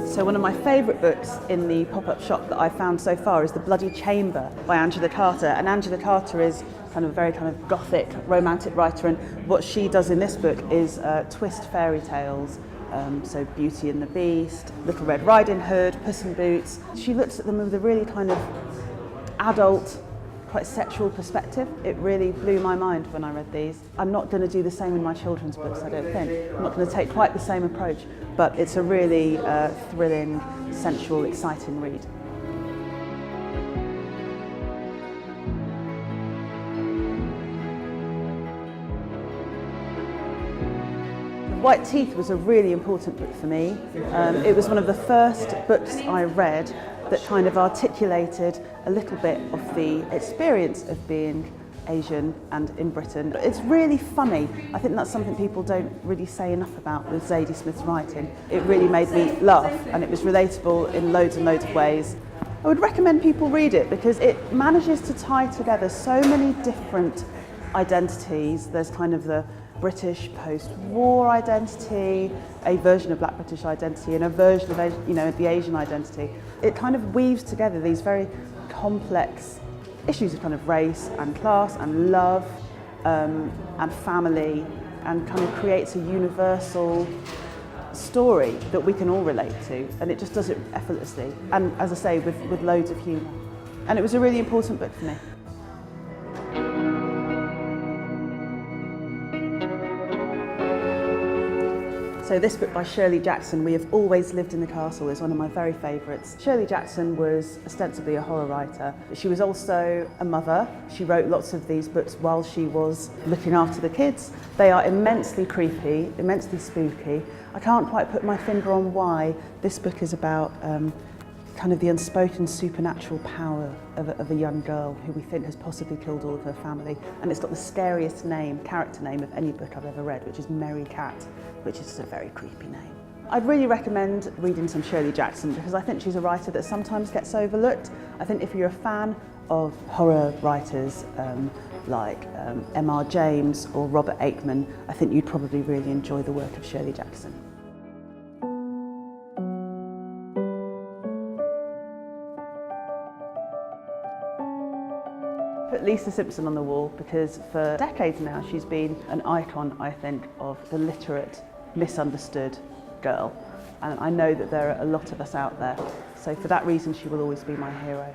So one of my favourite books in the pop-up shop that I've found so far is The Bloody Chamber by Angela Carter. And Angela Carter is kind of a very kind of gothic, romantic writer, and what she does in this book is twist fairy tales. So Beauty and the Beast, Little Red Riding Hood, Puss in Boots. She looks at them with a really kind of adult, quite sexual perspective. It really blew my mind when I read these. I'm not going to do the same in my children's books, I don't think. I'm not going to take quite the same approach, but it's a really thrilling, sensual, exciting read. White Teeth was a really important book for me. It was one of the first books I read that kind of articulated a little bit of the experience of being Asian and in Britain. It's really funny. I think that's something people don't really say enough about with Zadie Smith's writing. It really made me laugh, and it was relatable in loads and loads of ways. I would recommend people read it because it manages to tie together so many different identities. There's kind of the British post-war identity, a version of Black British identity, and a version of the Asian identity. It kind of weaves together these very complex issues of kind of race and class and love and family, and kind of creates a universal story that we can all relate to, and it just does it effortlessly, and as I say, with loads of humour. And it was a really important book for me. So this book by Shirley Jackson, We Have Always Lived in the Castle, is one of my very favourites. Shirley Jackson was ostensibly a horror writer, but she was also a mother. She wrote lots of these books while she was looking after the kids. They are immensely creepy, immensely spooky. I can't quite put my finger on why. This book is about kind of the unspoken supernatural power of a young girl who we think has possibly killed all of her family. And it's got the scariest character name of any book I've ever read, which is Merry Cat, which is just a very creepy name. I'd really recommend reading some Shirley Jackson because I think she's a writer that sometimes gets overlooked. I think if you're a fan of horror writers like M.R. James or Robert Aikman, I think you'd probably really enjoy the work of Shirley Jackson. Put Lisa Simpson on the wall because for decades now she's been an icon, I think, of the literate, misunderstood girl. And I know that there are a lot of us out there. So for that reason, she will always be my hero.